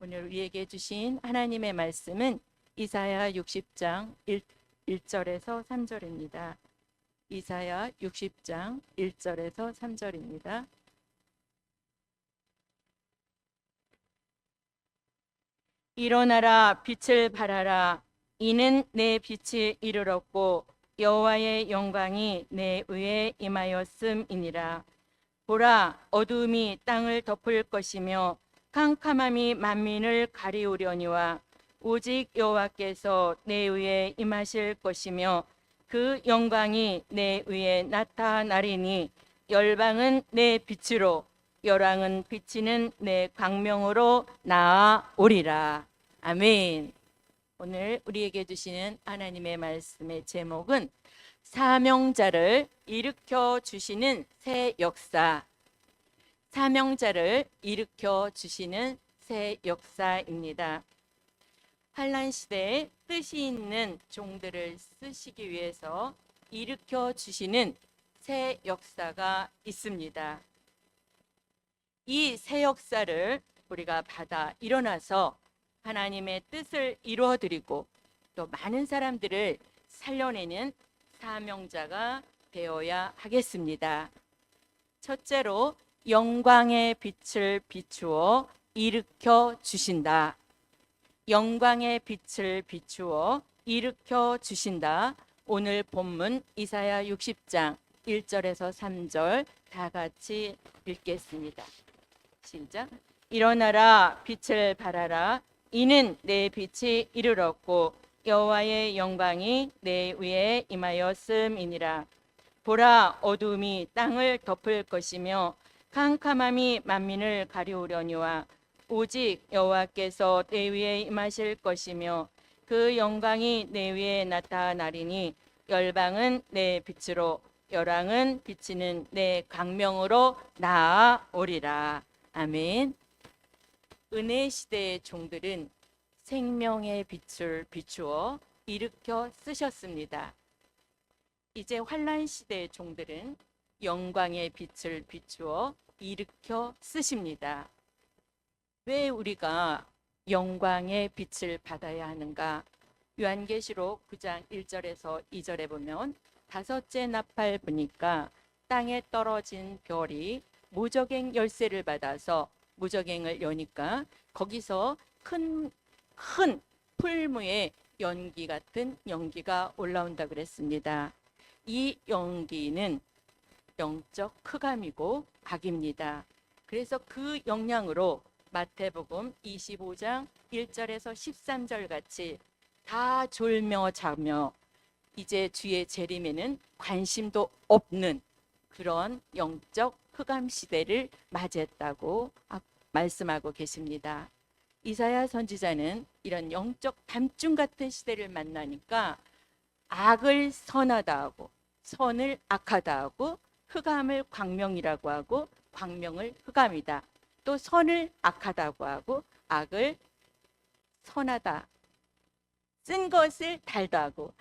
오늘 우리에게 주신 하나님의 말씀은 이사야 60장 1절에서 3절입니다. 이사야 60장 1절에서 3절입니다. 일어나라, 빛을 발하라. 이는 내 빛이 이르렀고 여호와의 영광이 내 위에 임하였음이니라. 보라, 어두움이 땅을 덮을 것이며 캄캄함이 만민을 가리우려니와 오직 여호와께서 내 위에 임하실 것이며 그 영광이 내 위에 나타나리니 열방은 내 빛으로 열왕은 비치는 내 광명으로 나아오리라. 아멘. 오늘 우리에게 주시는 하나님의 말씀의 제목은 사명자를 일으켜 주시는 새 역사. 사명자를 일으켜 주시는 새 역사입니다. 환란 시대에 뜻이 있는 종들을 쓰시기 위해서 일으켜 주시는 새 역사가 있습니다. 이 새 역사를 우리가 받아 일어나서 하나님의 뜻을 이루어드리고 또 많은 사람들을 살려내는 사명자가 되어야 하겠습니다. 첫째로 영광의 빛을 비추어 일으켜 주신다. 영광의 빛을 비추어 일으켜 주신다. 오늘 본문 이사야 60장 1절에서 3절 다 같이 읽겠습니다. 시작. 일어나라, 빛을 발하라. 이는 내 빛이 이르렀고 여호와의 영광이 내 위에 임하였음이니라. 보라, 어두움이 땅을 덮을 것이며 캄캄함이 만민을 가리우려니와 오직 여호와께서 내 위에 임하실 것이며 그 영광이 내 위에 나타나리니 열방은 내 빛으로 열왕은 비치는 내 광명으로 나아오리라. 아멘. 은혜 시대의 종들은 생명의 빛을 비추어 일으켜 쓰셨습니다. 이제 환란 시대의 종들은 영광의 빛을 비추어 일으켜 쓰십니다. 왜 우리가 영광의 빛을 받아야 하는가? 요한계시록 9장 1절에서 2절에 보면 다섯째 나팔 부니까 땅에 떨어진 별이 무저갱 열쇠를 받아서 무저갱을 여니까 거기서 큰 풀무에 연기 같은 연기가 올라온다 그랬습니다. 이 연기는 영적 흑암이고 악입니다. 그래서 그 영향으로 마태복음 25장 1절에서 13절 같이 다 졸며 자며 이제 주의 재림에는 관심도 없는 그런 영적 흑암 시대를 맞이했다고 말씀하고 계십니다. 이사야 선지자는 이런 영적 밤중 같은 시대를 만나니까 악을 선하다 하고 선을 악하다 하고 흑암을 광명이라고 하고 광명을 흑암이다. 또 선을 악하다고 하고 악을 선하다. 쓴 것을 달다 하고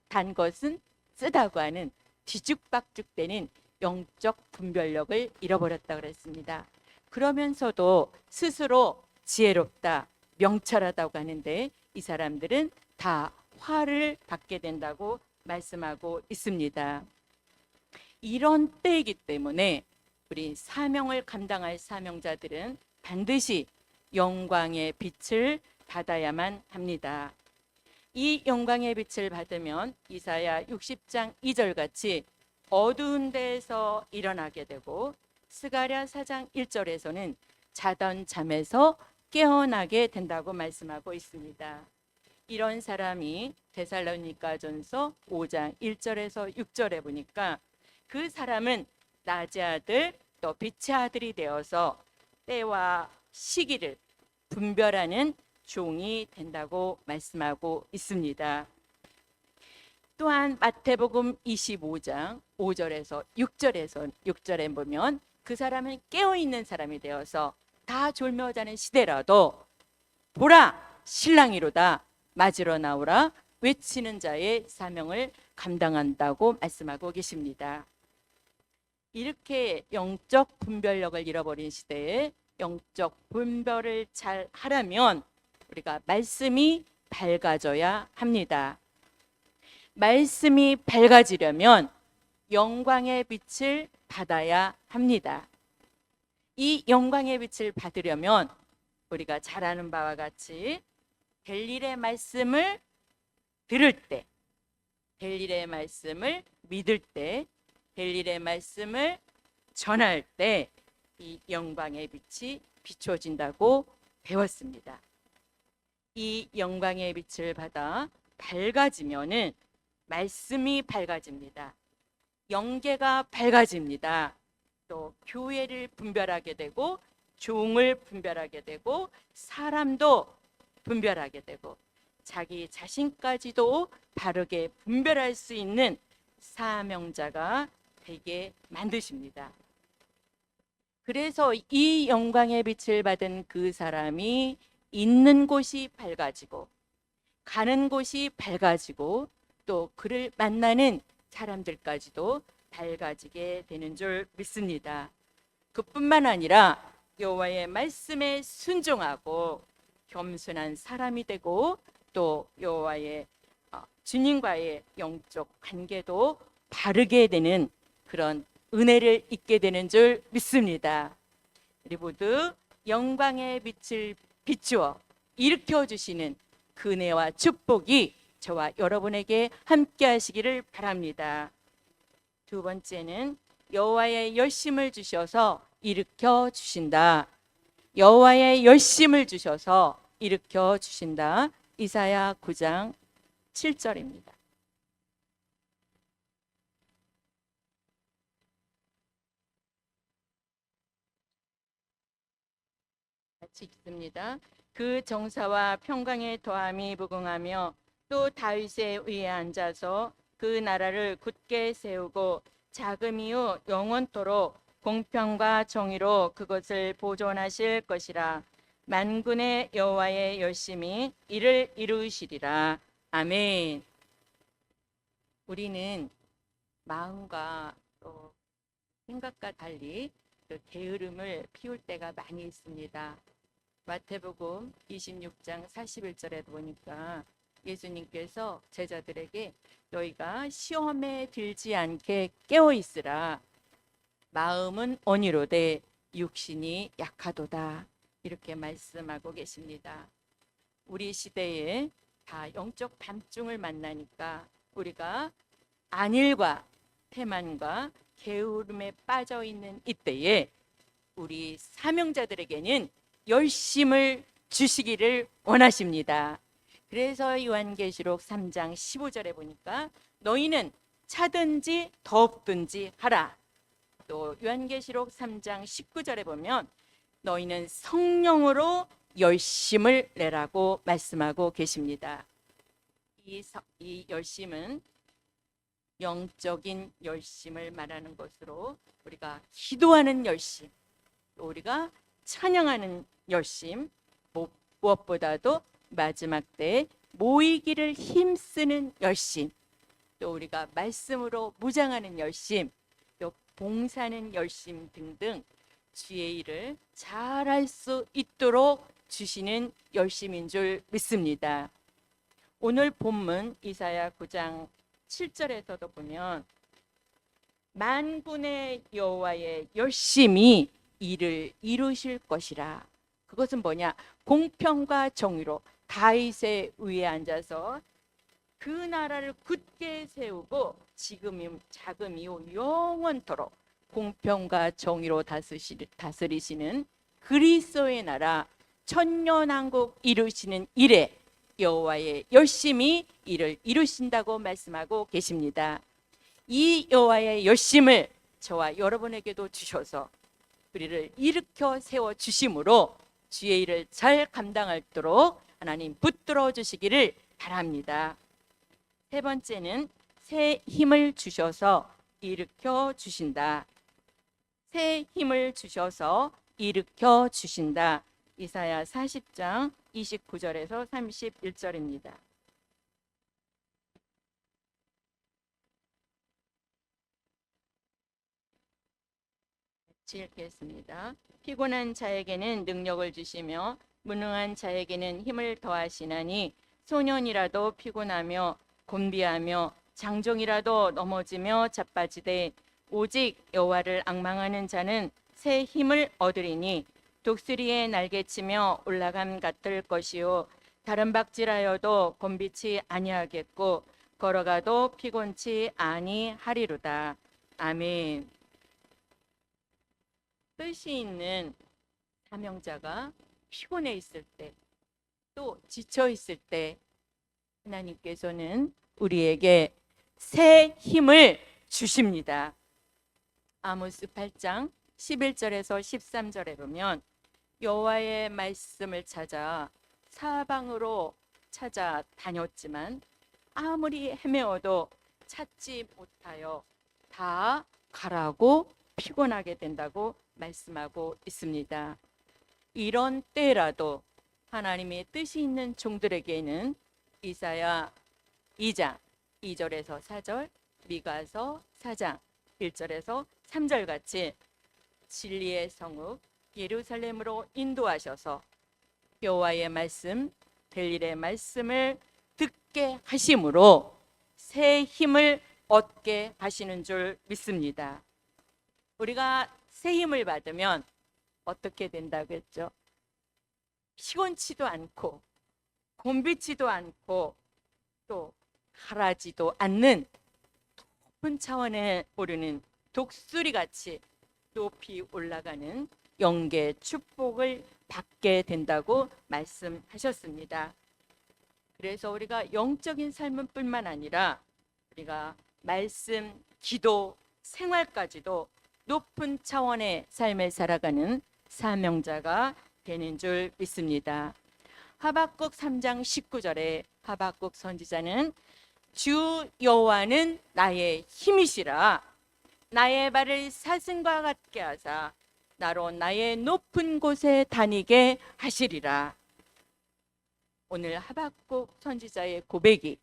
단 것은 쓰다고 하는 뒤죽박죽되는 영적 분별력을 잃어버렸다고 그랬습니다. 그러면서도 스스로 지혜롭다, 명철하다고 하는데 이 사람들은 다 화를 받게 된다고 말씀하고 있습니다. 이런 때이기 때문에 우리 사명을 감당할 사명자들은 반드시 영광의 빛을 받아야만 합니다. 이 영광의 빛을 받으면 이사야 60장 2절 같이 어두운 데에서 일어나게 되고 스가랴 4장 1절에서는 자던 잠에서 깨어나게 된다고 말씀하고 있습니다. 이런 사람이 데살로니가전서 5장 1절에서 6절에 보니까 그 사람은 낮의 아들 또 빛의 아들이 되어서 때와 시기를 분별하는 종이 된다고 말씀하고 있습니다. 또한 마태복음 25장 5절에서 6절에 보면 그 사람은 깨어있는 사람이 되어서 다 졸며 자는 시대라도 보라, 신랑이로다, 맞으러 나오라 외치는 자의 사명을 감당한다고 말씀하고 계십니다. 이렇게 영적 분별력을 잃어버린 시대에 영적 분별을 잘 하려면 우리가 말씀이 밝아져야 합니다. 말씀이 밝아지려면 영광의 빛을 받아야 합니다. 이 영광의 빛을 받으려면 우리가 잘 아는 바와 같이 벨릴의 말씀을 들을 때, 벨릴의 말씀을 믿을 때, 벨릴의 말씀을 전할 때 이 영광의 빛이 비춰진다고 배웠습니다. 이 영광의 빛을 받아 밝아지면은 말씀이 밝아집니다. 영계가 밝아집니다. 또 교회를 분별하게 되고 종을 분별하게 되고 사람도 분별하게 되고 자기 자신까지도 바르게 분별할 수 있는 사명자가 되게 만드십니다. 그래서 이 영광의 빛을 받은 그 사람이 있는 곳이 밝아지고 가는 곳이 밝아지고 또 그를 만나는 사람들까지도 밝아지게 되는 줄 믿습니다. 그뿐만 아니라 여호와의 말씀에 순종하고 겸손한 사람이 되고 또 여호와의 주님과의 영적 관계도 바르게 되는 그런 은혜를 잊게 되는 줄 믿습니다. 우리 모두 영광의 빛을 비추어 일으켜 주시는 그 은혜와 축복이 저와 여러분에게 함께 하시기를 바랍니다. 두 번째는 여호와의 열심을 주셔서 일으켜 주신다. 여호와의 열심을 주셔서 일으켜 주신다. 이사야 9장 7절입니다. 같이 읽습니다. 그 정사와 평강의 도함이 무궁하며 또 다윗의 위에 앉아서 그 나라를 굳게 세우고 자금이요 영원토록 공평과 정의로 그것을 보존하실 것이라. 만군의 여호와의 열심이 이를 이루시리라. 아멘. 우리는 마음과 또 생각과 달리 그 게으름을 피울 때가 많이 있습니다. 마태복음 26장 41절에 보니까 예수님께서 제자들에게 너희가 시험에 들지 않게 깨어 있으라. 마음은 온유로되 육신이 약하도다. 이렇게 말씀하고 계십니다. 우리 시대에 다 영적 밤중을 만나니까 우리가 안일과 태만과 게으름에 빠져 있는 이때에 우리 사명자들에게는 열심을 주시기를 원하십니다. 그래서 요한계시록 3장 15절에 보니까 너희는 차든지 덥든지 하라. 또 요한계시록 3장 19절에 보면 너희는 성령으로 열심을 내라고 말씀하고 계십니다. 이 열심은 영적인 열심을 말하는 것으로 우리가 기도하는 열심, 또 우리가 찬양하는 열심, 무엇보다도 마지막 때에 모이기를 힘쓰는 열심, 또 우리가 말씀으로 무장하는 열심, 또 봉사하는 열심 등등 주의 일을 잘할 수 있도록 주시는 열심인 줄 믿습니다. 오늘 본문 이사야 9장 7절에서도 보면 만군의 여호와의 열심이 이를 이루실 것이라. 그것은 뭐냐? 공평과 정의로 다윗의 위에 앉아서 그 나라를 굳게 세우고 지금이 자금이요 영원토록 공평과 정의로 다스리시는 그리스도의 나라 천년왕국 이루시는 일에 여호와의 열심이 이를 이루신다고 말씀하고 계십니다. 이 여호와의 열심을 저와 여러분에게도 주셔서 우리를 일으켜 세워 주심으로 주의 일을 잘 감당하도록 하나님 붙들어 주시기를 바랍니다. 세 번째는 새 힘을 주셔서 일으켜 주신다. 새 힘을 주셔서 일으켜 주신다. 이사야 40장 29절에서 31절입니다. 읽겠습니다. 피곤한 자에게는 능력을 주시며 무능한 자에게는 힘을 더하시나니 소년이라도 피곤하며 곤비하며 장정이라도 넘어지며 자빠지되 오직 여호와를 앙망하는 자는 새 힘을 얻으리니 독수리의 날개치며 올라감 같을 것이요 다른 박질하여도 곤비치 아니하겠고 걸어가도 피곤치 아니하리로다. 아멘. 뜻이 있는 사명자가 피곤해 있을 때, 또 지쳐 있을 때 하나님께서는 우리에게 새 힘을 주십니다. 아모스 8장 11절에서 13절에 보면 여호와의 말씀을 찾아 사방으로 찾아다녔지만 아무리 헤매어도 찾지 못하여 다 가라고 피곤하게 된다고 말씀하고 있습니다. 이런 때라도 하나님의 뜻이 있는 종들에게는 이사야 2장 2절에서 4절, 미가서 4장 1절에서 3절 같이 진리의 성읍 예루살렘으로 인도하셔서 여호와의 말씀, 벨일의 말씀을 듣게 하심으로 새 힘을 얻게 하시는 줄 믿습니다. 우리가 새 힘을 받으면 어떻게 된다고 했죠? 피곤치도 않고 곤비치도 않고 또 가라지도 않는 높은 차원에 오르는 독수리같이 높이 올라가는 영계 축복을 받게 된다고 말씀하셨습니다. 그래서 우리가 영적인 삶은 뿐만 아니라 우리가 말씀, 기도, 생활까지도 높은 차원의 삶을 살아가는 사명자가 되는 줄 믿습니다. 하박국 3장 19절에 하박국 선지자는 주 여호와는 나의 힘이시라 나의 발을 사슴과 같게 하사 나로 나의 높은 곳에 다니게 하시리라. 오늘 하박국 선지자의 고백이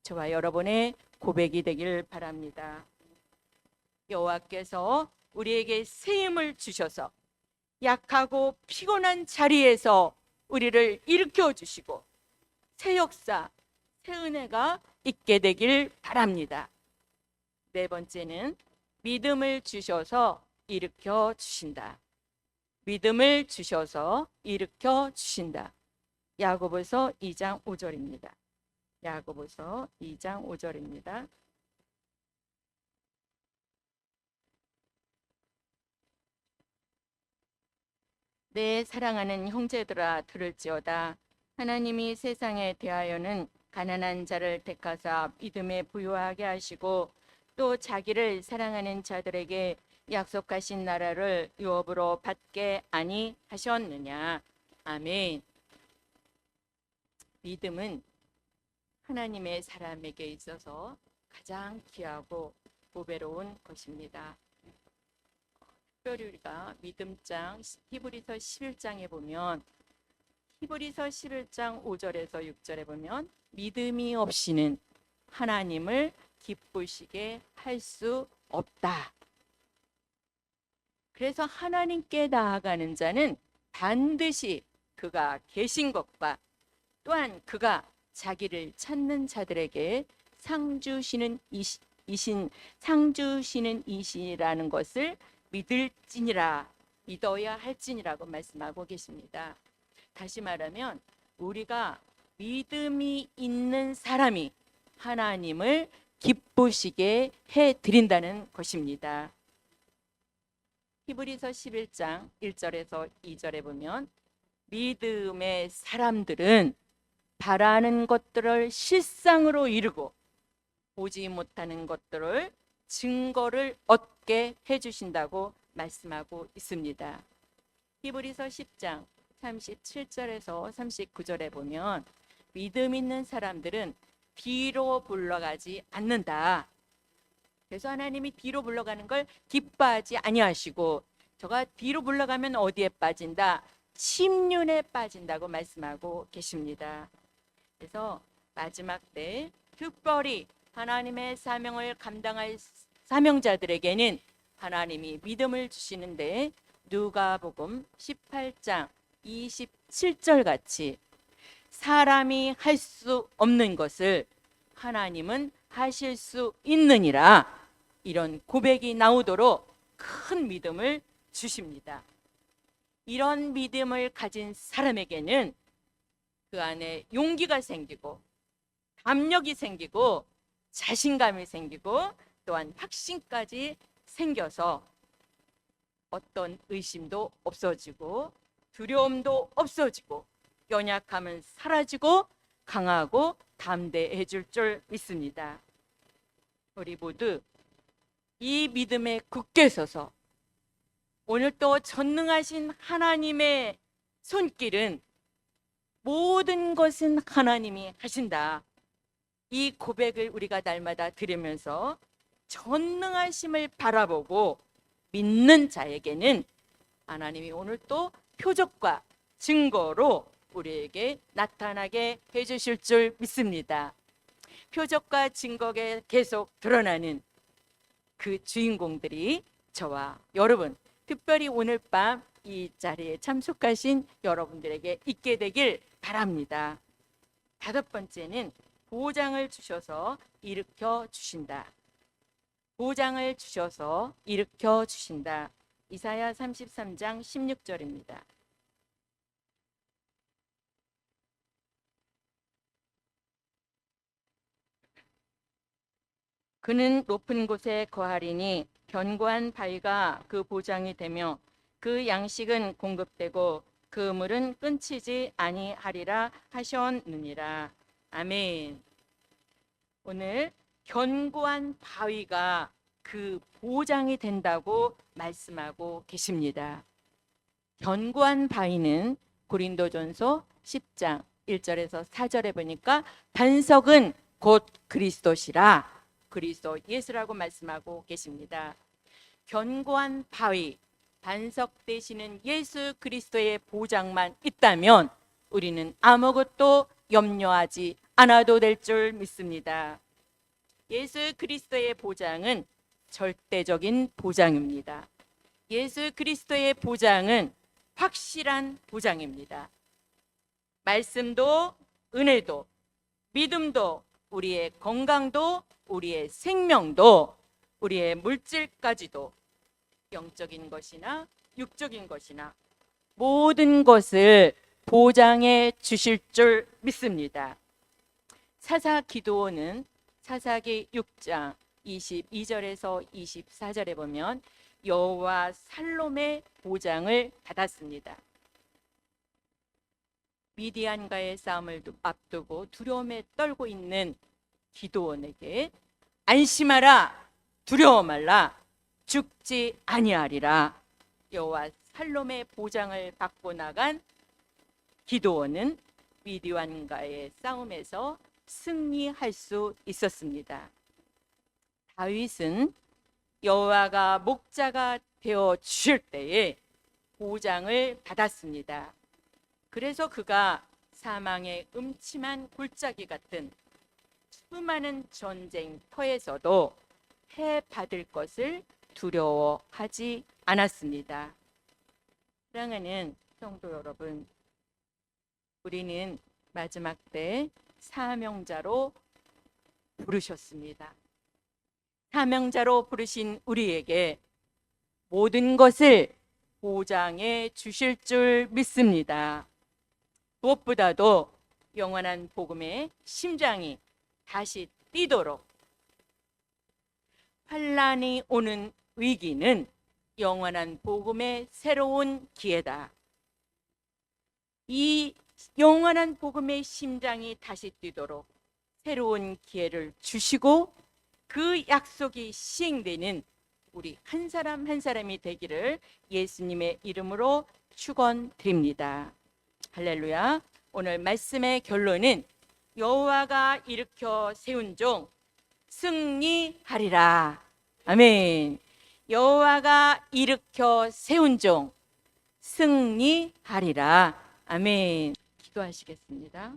저와 여러분의 고백이 되길 바랍니다. 여호와께서 우리에게 새 힘을 주셔서 약하고 피곤한 자리에서 우리를 일으켜 주시고 새 역사, 새 은혜가 있게 되길 바랍니다. 네 번째는 믿음을 주셔서 일으켜 주신다. 믿음을 주셔서 일으켜 주신다. 야고보서 2장 5절입니다. 야고보서 2장 5절입니다. 내 사랑하는 형제들아 들을지어다. 하나님이 세상에 대하여는 가난한 자를 택하사 믿음에 부유하게 하시고 또 자기를 사랑하는 자들에게 약속하신 나라를 유업으로 받게 아니하셨느냐. 아멘. 믿음은 하나님의 사람에게 있어서 가장 귀하고 보배로운 것입니다. 특별히 우리가 믿음장 히브리서 11장에 보면 히브리서 11장 5절에서 6절에 보면 믿음이 없이는 하나님을 기쁘시게 할 수 없다. 그래서 하나님께 나아가는 자는 반드시 그가 계신 것과 또한 그가 자기를 찾는 자들에게 상 주시는 이시라는 것을 믿을지니라, 믿어야 할지니라고 말씀하고 계십니다. 다시 말하면 우리가 믿음이 있는 사람이 하나님을 기쁘시게 해드린다는 것입니다. 히브리서 11장 1절에서 2절에 보면 믿음의 사람들은 바라는 것들을 실상으로 이루고 보지 못하는 것들을 증거를 얻게 해주신다고 말씀하고 있습니다. 히브리서 10장 37절에서 39절에 보면 믿음 있는 사람들은 뒤로 물러가지 않는다. 그래서 하나님이 뒤로 물러가는 걸 기뻐하지 아니하시고 저가 뒤로 물러가면 어디에 빠진다? 침륜에 빠진다고 말씀하고 계십니다. 그래서 마지막 때 특별히 하나님의 사명을 감당할 사명자들에게는 하나님이 믿음을 주시는데 누가복음 18장 27절 같이 사람이 할 수 없는 것을 하나님은 하실 수 있느니라, 이런 고백이 나오도록 큰 믿음을 주십니다. 이런 믿음을 가진 사람에게는 그 안에 용기가 생기고 담력이 생기고 자신감이 생기고 또한 확신까지 생겨서 어떤 의심도 없어지고 두려움도 없어지고 연약함은 사라지고 강하고 담대해질 줄 믿습니다. 우리 모두 이 믿음에 굳게 서서 오늘 또 전능하신 하나님의 손길은 모든 것은 하나님이 하신다, 이 고백을 우리가 날마다 들으면서 전능하심을 바라보고 믿는 자에게는 하나님이 오늘 또 표적과 증거로 우리에게 나타나게 해주실 줄 믿습니다. 표적과 증거가 계속 드러나는 그 주인공들이 저와 여러분, 특별히 오늘 밤 이 자리에 참석하신 여러분들에게 있게 되길 바랍니다. 다섯 번째는 보장을 주셔서 일으켜 주신다. 보장을 주셔서 일으켜 주신다. 이사야 33장 16절입니다. 그는 높은 곳에 거하리니 견고한 바위가 그 보장이 되며 그 양식은 공급되고 그 물은 끊치지 아니하리라 하셨느니라. 아멘. 오늘 견고한 바위가 그 보장이 된다고 말씀하고 계십니다. 견고한 바위는 고린도전서 10장 1절에서 4절에 보니까 반석은 곧 그리스도시라, 그리스도 예수라고 말씀하고 계십니다. 견고한 바위, 반석 되시는 예수 그리스도의 보장만 있다면 우리는 아무것도 염려하지 않아도 될 줄 믿습니다. 예수 그리스도의 보장은 절대적인 보장입니다. 예수 그리스도의 보장은 확실한 보장입니다. 말씀도 은혜도 믿음도 우리의 건강도 우리의 생명도 우리의 물질까지도 영적인 것이나 육적인 것이나 모든 것을 보장해 주실 줄 믿습니다. 사사 기드온은 사사기 6장 22절에서 24절에 보면 여호와 살롬의 보장을 받았습니다. 미디안과의 싸움을 앞두고 두려움에 떨고 있는 기드온에게 안심하라, 두려워 말라, 죽지 아니하리라, 여호와 살롬의 보장을 받고 나간 기드온은 미디안과의 싸움에서 승리할 수 있었습니다. 다윗은 여호와가 목자가 되어 주실 때에 보장을 받았습니다. 그래서 그가 사망의 음침한 골짜기 같은 수많은 전쟁터에서도 해받을 것을 두려워하지 않았습니다. 사랑하는 성도 여러분, 우리는 마지막 때 사명자로 부르셨습니다. 사명자로 부르신 우리에게 모든 것을 보장해 주실 줄 믿습니다. 무엇보다도 영원한 복음의 심장이 다시 뛰도록, 환난이 오는 위기는 영원한 복음의 새로운 기회다. 이 영원한 복음의 심장이 다시 뛰도록 새로운 기회를 주시고 그 약속이 시행되는 우리 한 사람 한 사람이 되기를 예수님의 이름으로 축원드립니다. 할렐루야. 오늘 말씀의 결론은 여호와가 일으켜 세운 종 승리하리라. 아멘. 여호와가 일으켜 세운 종 승리하리라. 아멘. 기도하시겠습니다.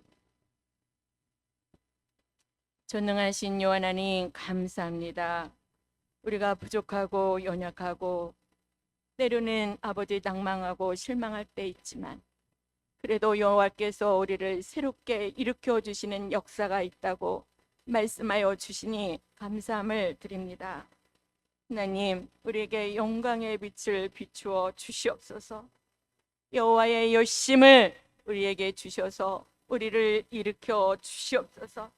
전능하신 여호와 하나님, 감사합니다. 우리가 부족하고 연약하고 때로는 아버지 낭망하고 실망할 때 있지만 그래도 여호와께서 우리를 새롭게 일으켜 주시는 역사가 있다고 말씀하여 주시니 감사함을 드립니다. 하나님, 우리에게 영광의 빛을 비추어 주시옵소서. 여호와의 열심을 우리에게 주셔서 우리를 일으켜 주시옵소서.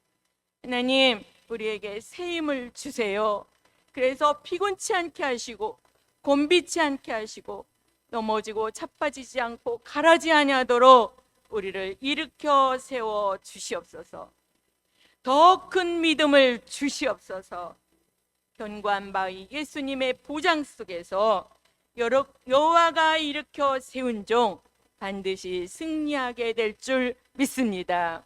하나님, 우리에게 새 힘을 주세요. 그래서 피곤치 않게 하시고 곤비치 않게 하시고 넘어지고 자빠지지 않고 가라지 아니하도록 우리를 일으켜 세워 주시옵소서. 더 큰 믿음을 주시옵소서. 견고한 바위 예수님의 보장 속에서 여호와가 일으켜 세운 종 반드시 승리하게 될 줄 믿습니다.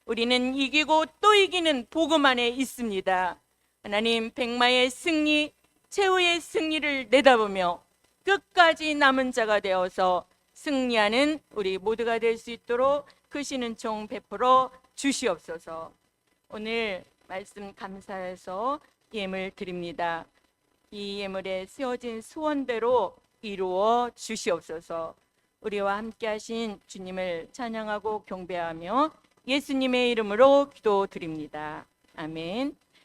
우리는 이기고 또 이기는 복음 안에 있습니다. 하나님, 백마의 승리, 최후의 승리를 내다보며 끝까지 남은 자가 되어서 승리하는 우리 모두가 될 수 있도록 크시는 종 베풀어 주시옵소서. 오늘 말씀 감사해서 예물 드립니다. 이 예물에 세워진 소원대로 이루어 주시옵소서. 우리와 함께 하신 주님을 찬양하고 경배하며 예수님의 이름으로 기도드립니다. 아멘.